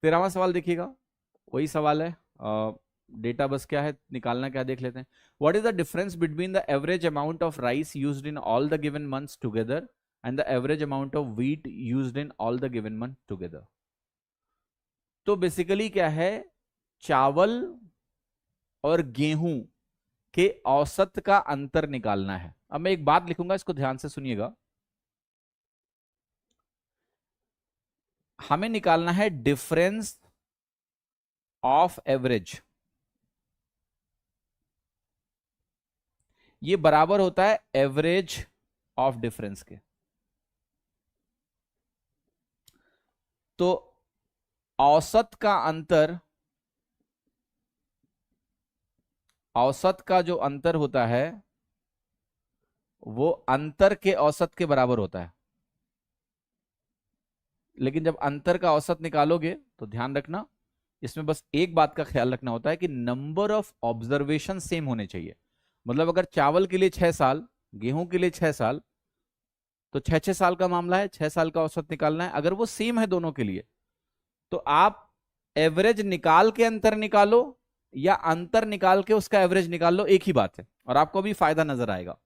13वां सवाल देखिएगा, वही सवाल है। डेटा बस क्या है, निकालना क्या देख लेते हैं। What is the difference between the average amount of rice used in all the given months together and the average amount of wheat used in all the given month together. तो basically क्या है, चावल और गेहूं के औसत का अंतर निकालना है। अब मैं एक बात लिखूंगा, इसको ध्यान से सुनिएगा। हमें निकालना है डिफरेंस ऑफ एवरेज। ये बराबर होता है एवरेज ऑफ डिफरेंस के। तो औसत का अंतर, औसत का जो अंतर होता है वो अंतर के औसत के बराबर होता है। लेकिन जब अंतर का औसत निकालोगे तो ध्यान रखना, इसमें बस एक बात का ख्याल रखना होता है कि नंबर ऑफ ऑब्जर्वेशन सेम होने चाहिए। मतलब अगर चावल के लिए 6 साल, गेहूं के लिए 6 साल, तो 6 6 साल का मामला है, 6 साल का औसत निकालना है। अगर वो सेम है दोनों के लिए, तो आप एवरेज निकाल के अंतर निकालो या अंतर निकाल के उसका एवरेज निकाल लो, एक ही बात है और आपको भी फायदा नजर आएगा।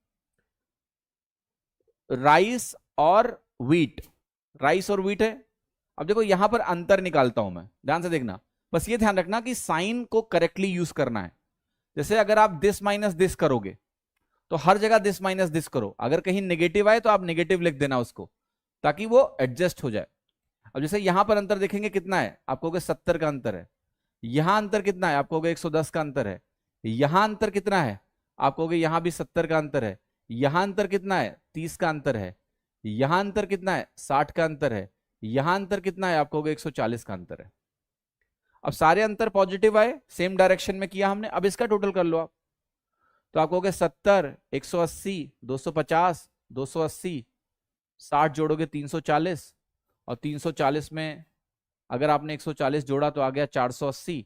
राइस और व्हीट, राइस और व्हीट है। अब देखो यहां पर अंतर निकालता हूं मैं, ध्यान से देखना, बस ये ध्यान रखना कि साइन को करेक्टली यूज करना है। जैसे अगर आप दिस माइनस दिस करोगे तो हर जगह दिस माइनस दिस करो, अगर कहीं नेगेटिव आए तो आप नेगेटिव लिख देना उसको, ताकि वो एडजस्ट हो जाए। अब जैसे यहां पर अंतर देखेंगे कितना है, आप कहोगे 70 का अंतर है। यहां अंतर कितना है, आप कहोगे 110 का अंतर है। यहां अंतर कितना है, आप कहोगे यहां भी 70 का अंतर है। यहां अंतर कितना है, 30 का अंतर है। यहां अंतर कितना है, 60 का अंतर है। यहां अंतर कितना है, आप कहोगे 140 का अंतर है। अब सारे अंतर पॉजिटिव आए, सेम डायरेक्शन में किया हमने। अब इसका टोटल कर लो आप, तो आप कहोगे 70, 180, 250, 280, 60 जोड़ोगे 340, और 340 में अगर आपने 140 जोड़ा तो आ गया 480।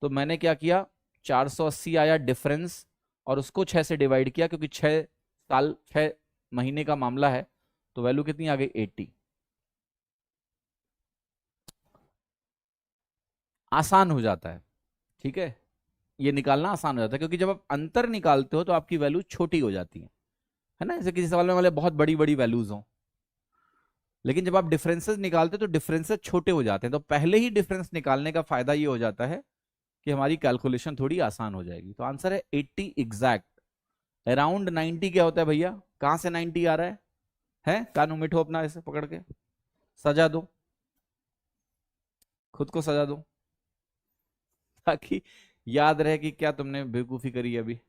तो मैंने क्या किया, 480 आया डिफरेंस, और उसको 6 से डिवाइड किया, क्योंकि 6 साल 6 महीने का मामला है, तो वैल्यू कितनी आ गई, 80। आसान हो जाता है, ठीक है, ये निकालना आसान हो जाता है, क्योंकि जब आप अंतर निकालते हो तो आपकी वैल्यू छोटी हो जाती है ना। जैसे किसी सवाल में वाले बहुत बड़ी बड़ी वैल्यूज हो, लेकिन जब आप डिफरेंसेस निकालते हो तो डिफरेंसेस छोटे हो जाते हैं। तो पहले ही डिफरेंस निकालने का फायदा ये हो जाता है कि हमारी कैलकुलेशन थोड़ी आसान हो जाएगी। तो आंसर है 80 एग्जैक्ट। अराउंड 90 क्या होता है भैया, कहां से 90 आ रहा है कान उमिठो अपना ऐसे पकड़ के, सजा दो, खुद को सजा दो, ताकि याद रहे कि क्या तुमने बेवकूफी करी अभी।